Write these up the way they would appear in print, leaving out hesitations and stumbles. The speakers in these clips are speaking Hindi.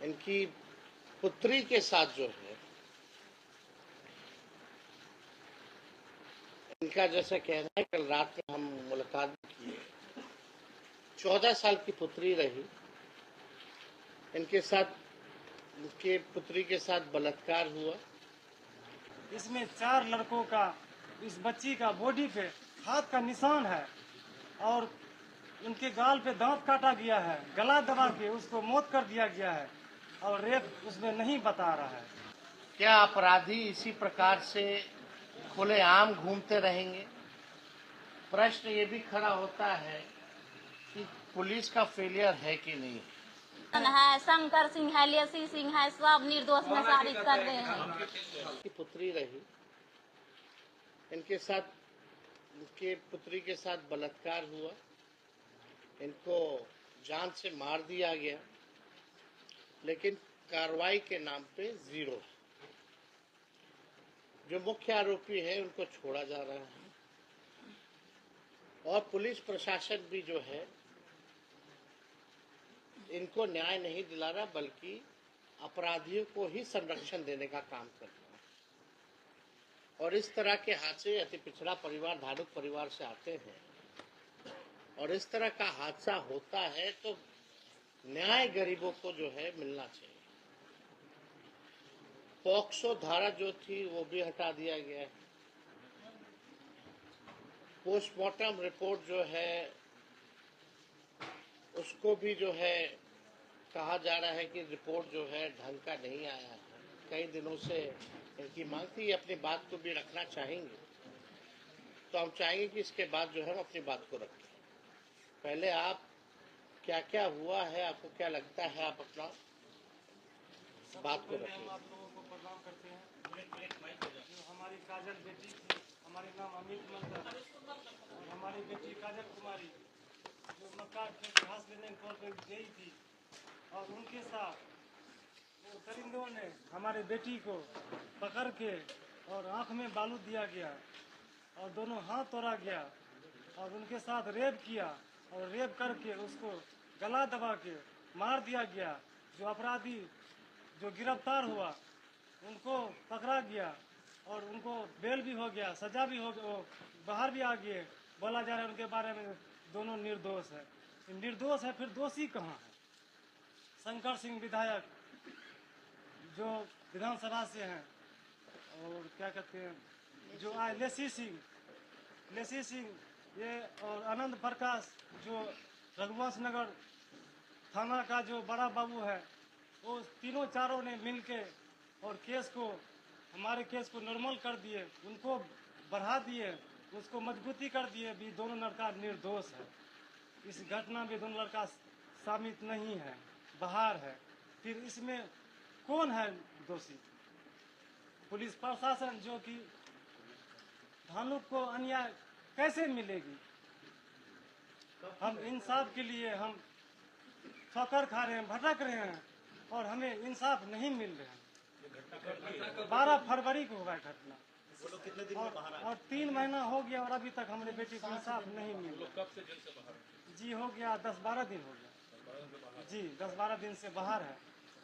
इनकी पुत्री के साथ जो है, इनका जैसा कहना है, कल रात में हम मुलाकात भी किए। 14 साल की पुत्री रही, इनके साथ, इनके पुत्री के साथ बलात्कार हुआ। इसमें 4 लड़कों का, इस बच्ची का बॉडी पे हाथ का निशान है और उनके गाल पे दांत काटा गया है, गला दबा के उसको मौत कर दिया गया है और रेप उसमें नहीं बता रहा है। क्या अपराधी इसी प्रकार से खुलेआम घूमते रहेंगे? प्रश्न ये भी खड़ा होता है कि पुलिस का फेलियर है कि नहीं है। शंकर सिंह है, लेसी सिंह है, सब निर्दोष में साबित कर रहे हैं। की पुत्री रही, इनके साथ, इनके पुत्री के साथ बलात्कार हुआ, इनको जान से मार दिया गया, लेकिन कार्रवाई के नाम पे जीरो। जो मुख्य आरोपी है उनको छोड़ा जा रहा है और पुलिस प्रशासन भी जो है इनको न्याय नहीं दिला रहा, बल्कि अपराधियों को ही संरक्षण देने का काम कर रहा है। और इस तरह के हादसे अति पिछड़ा परिवार, धार्मिक परिवार से आते हैं और इस तरह का हादसा होता है तो न्याय गरीबों को जो है मिलना चाहिए। पॉक्सो धारा जो थी वो भी हटा दिया गया है। पोस्टमार्टम रिपोर्ट जो है उसको भी जो है कहा जा रहा है कि रिपोर्ट जो है ढंग का नहीं आया है। कई दिनों से इनकी मांग थी, अपनी बात को भी रखना चाहेंगे तो हम चाहेंगे कि इसके बाद जो है हम अपनी बात को रखें। पहले आप क्या क्या हुआ है, आपको क्या लगता है, आप अपना बात को रखें। हम आप लोगों को प्रणाम करते हैं। जो हमारी काजल बेटी थी, हमारे नाम अमित मंडल और हमारी बेटी काजल कुमारी जो मक्का खेत घास लेने के तौर पर गई थी और उनके साथ वो दरिंदों ने हमारे बेटी को पकड़ के और आंख में बालू दिया गया और दोनों हाथ तोड़ा गया और उनके साथ रेप किया और रेप करके उसको गला दबा के मार दिया गया। जो अपराधी जो गिरफ्तार हुआ उनको पकड़ा गया और उनको बेल भी हो गया, सजा भी हो गया, बाहर भी आ गए। बोला जा रहा है उनके बारे में दोनों निर्दोष है। निर्दोष है, फिर दोषी कहाँ है? शंकर सिंह विधायक जो विधानसभा से हैं और क्या कहते हैं, जो आए लेसी सिंह ये और आनंद प्रकाश जो रघुवंश नगर थाना का जो बड़ा बाबू है, वो तीनों चारों ने मिलके और केस को, हमारे केस को नॉर्मल कर दिए, उनको बढ़ा दिए, उसको मजबूती कर दिए। भी दोनों लड़का निर्दोष है, इस घटना में दोनों लड़का शामिल नहीं है, बाहर है। फिर इसमें कौन है दोषी? पुलिस प्रशासन जो कि धानुक को अन्याय कैसे मिलेगी? हम इंसाफ के लिए हम ठोकर खा रहे हैं, भटक रहे हैं और हमें इंसाफ नहीं मिल रहा है। 12 फरवरी को हुआ घटना और 3 महीना हो गया और अभी तक हमारे बेटी को इंसाफ नहीं मिल रहा। जी हो गया 10-12 दिन हो गया जी, 10-12 दिन से बाहर है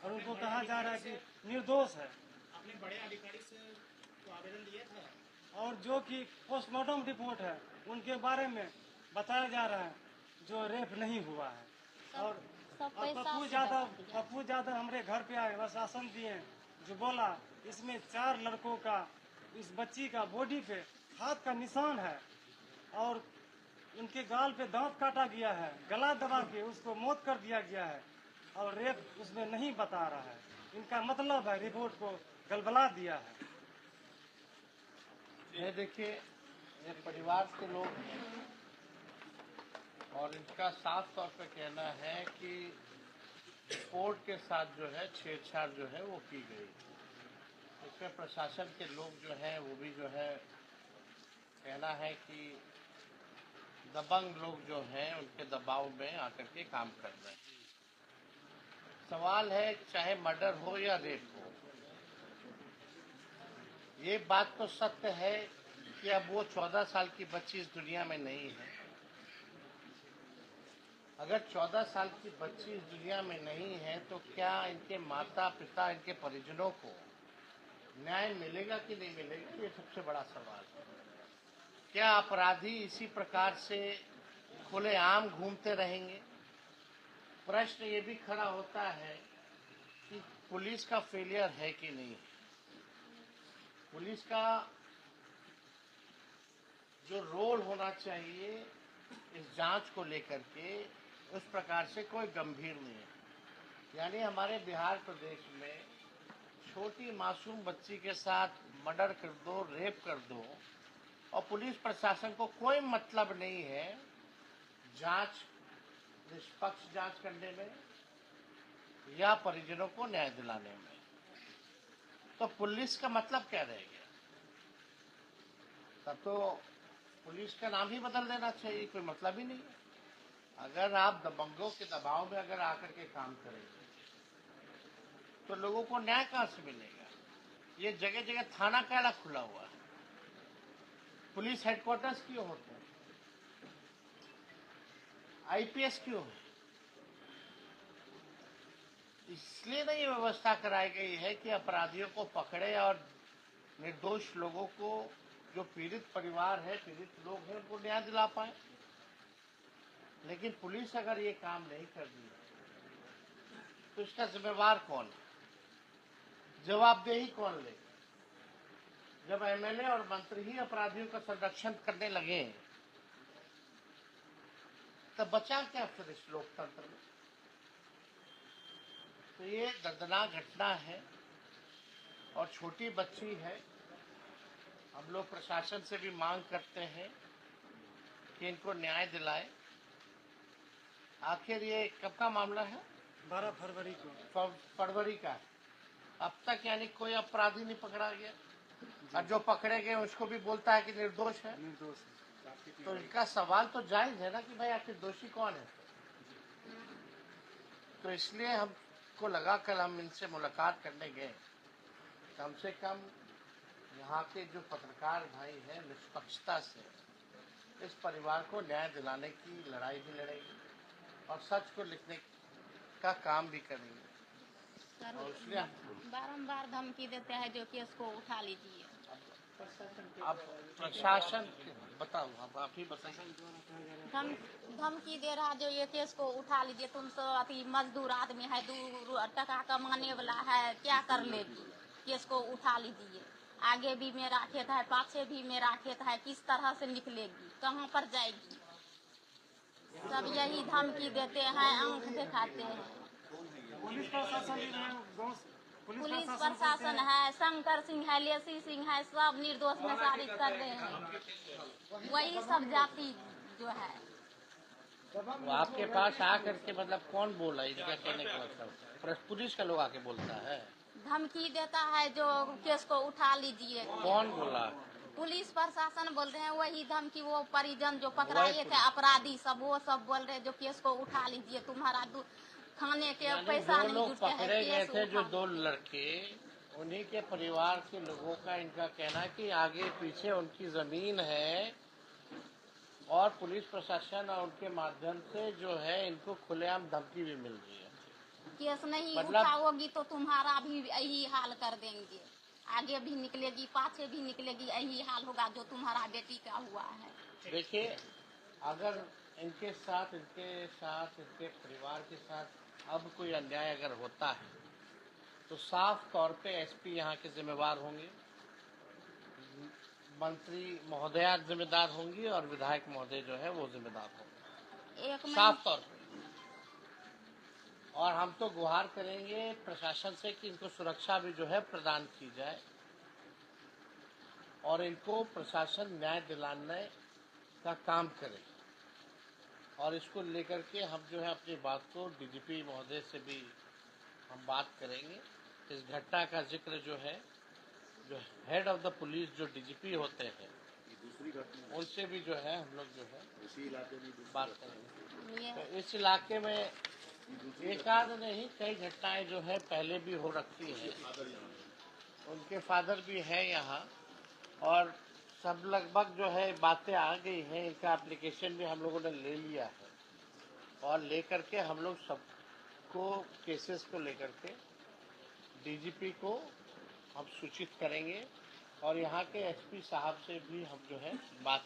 और उनको कहा जा रहा है कि निर्दोष है। आपने बड़े अधिकारी से तो आवेदन दिया था और जो कि पोस्टमार्टम रिपोर्ट है उनके बारे में बताया जा रहा है जो रेप नहीं हुआ है। और पप्पू यादव हमारे घर पे आए, आश्वासन दिए, जो बोला इसमें 4 लड़कों का, इस बच्ची का बॉडी पे हाथ का निशान है और उनके गाल पे दांत काटा गया है, गला दबा के उसको मौत कर दिया गया है और रेप उसमें नहीं बता रहा है। इनका मतलब है रिपोर्ट को गलबला दिया है। ये देखिए, ये परिवार के लोग हैं और इनका साफ तौर पे कहना है कि कोर्ट के साथ जो है छेड़छाड़ जो है वो की गई। इसमें प्रशासन के लोग जो हैं वो भी जो है कहना है कि दबंग लोग जो हैं उनके दबाव में आकर के काम कर रहे हैं। सवाल है चाहे मर्डर हो या रेप हो, ये बात तो सत्य है कि अब वो 14 साल की बच्ची इस दुनिया में नहीं है। अगर 14 साल की बच्ची इस दुनिया में नहीं है तो क्या इनके माता पिता, इनके परिजनों को न्याय मिलेगा कि नहीं मिलेगा, ये सबसे बड़ा सवाल है। क्या अपराधी इसी प्रकार से खुलेआम घूमते रहेंगे? प्रश्न ये भी खड़ा होता है कि पुलिस का फेलियर है कि नहीं। पुलिस का जो रोल होना चाहिए इस जांच को लेकर के, उस प्रकार से कोई गंभीर नहीं है। यानी हमारे बिहार प्रदेश में छोटी मासूम बच्ची के साथ मर्डर कर दो, रेप कर दो, और पुलिस प्रशासन को कोई मतलब नहीं है जांच, निष्पक्ष जांच करने में या परिजनों को न्याय दिलाने में। तो पुलिस का मतलब क्या रह गया? तब तो पुलिस का नाम ही बदल देना चाहिए, कोई मतलब ही नहीं है। अगर आप दबंगों के दबाव में अगर आकर के काम करेंगे तो लोगों को न्याय कहाँ से मिलेगा? ये जगह जगह थाना काला खुला हुआ है, पुलिस हेडक्वार्टर्स क्यों होते हैं, आईपीएस क्यों है? इसलिए नहीं व्यवस्था कराई गई है कि अपराधियों को पकड़े और निर्दोष लोगों को, जो पीड़ित परिवार है, पीड़ित लोग हैं, उनको न्याय दिला पाए। लेकिन पुलिस अगर ये काम नहीं कर रही तो इसका जिम्मेवार कौन है? जवाबदेही कौन लेगा? जब एमएलए और मंत्री ही अपराधियों का संरक्षण करने लगे तब बचा क्या फिर इस लोकतंत्र में? तो ये दर्दनाक घटना है और छोटी बच्ची है। हम लोग प्रशासन से भी मांग करते हैं कि इनको न्याय दिलाए। आखिर ये कब का मामला है? 12 फरवरी को। फरवरी का। अब तक यानी कोई अपराधी नहीं पकड़ा गया, और जो पकड़े गए उसको भी बोलता है कि निर्दोष है। निर्दोष तो इनका सवाल तो जायज है ना कि भाई आखिर दोषी कौन है। तो इसलिए हमको लगा, कल हम इनसे मुलाकात करने गए, कम से कम यहाँ के जो पत्रकार भाई हैं निष्पक्षता से इस परिवार को न्याय दिलाने की लड़ाई भी लड़ेंगे और सच को लिखने का काम भी करेंगे। और इसलिए बारंबार धमकी देते हैं जो केस को उठा लीजिए। अब प्रशासन बताओ, अब आप ही बताइए। धमकी दे रहा जो ये केस को उठा लीजिए, तुम सब अति मजदूर आदमी है, 2 टका कमाने वाला है, क्या कर लेगी, केस को उठा लीजिए। आगे भी मेरा खेत है, पाछे भी मेरा खेत है, किस तरह से निकलेगी, कहाँ पर जाएगी? सब यही धमकी देते हैं, आंख दिखाते हैं। पुलिस प्रशासन भी है, पुलिस प्रशासन है, शंकर सिंह है, लेसी सिंह है, सब निर्दोष में साबित कर रहे हैं। वही सब जाति जो है। वो आपके पास आकर के मतलब कौन बोला इनका कहने का मतलब? पुलिस का लोग आके बोलता है, धमकी देता है जो केस को उठा लीजिए। कौन बोला? पुलिस प्रशासन बोल रहे हैं, वही धमकी वो परिजन जो पकड़ाए थे अपराधी सब, वो सब बोल रहे हैं जो केस को उठा लीजिए, तुम्हारा खाने के पैसा नहीं जुटते हैं, पकड़े गए थे जो 2 लीजिए। लड़के, उन्हीं के परिवार के लोगों का इनका कहना है कि आगे पीछे उनकी जमीन है और पुलिस प्रशासन और उनके माध्यम से जो है इनको खुलेआम धमकी भी मिल रही है। केस नहीं मतलब उठाओगी तो तुम्हारा भी यही हाल कर देंगे, आगे भी निकलेगी, पाछे भी निकलेगी, यही हाल होगा जो तुम्हारा बेटी का हुआ है। देखिए, अगर इनके साथ, इनके परिवार के साथ अब कोई अन्याय अगर होता है तो साफ तौर पे एसपी यहाँ के जिम्मेवार होंगे, मंत्री महोदया जिम्मेदार होंगी और विधायक महोदय जो है वो जिम्मेदार होंगे, साफ तौर पे। और हम तो गुहार करेंगे प्रशासन से कि इनको सुरक्षा भी जो है प्रदान की जाए और इनको प्रशासन न्याय दिलाने का काम करे। और इसको लेकर के हम जो है अपनी बात को डीजीपी महोदय से भी हम बात करेंगे। इस घटना का जिक्र जो है, जो हेड ऑफ द पुलिस जो डीजीपी होते हैं, उनसे भी जो है हम लोग जो है इसी इलाके में बात करेंगे। तो इस इलाके में एक आध नहीं, कई घटनाएं जो है पहले भी हो रखी है। उनके फादर भी है यहाँ और सब लगभग जो है बातें आ गई हैं, इनका एप्लीकेशन भी हम लोगों ने ले लिया है। और लेकर के हम लोग सबको केसेस को लेकर के डीजीपी को हम सूचित करेंगे और यहाँ के एसपी साहब से भी हम जो है बात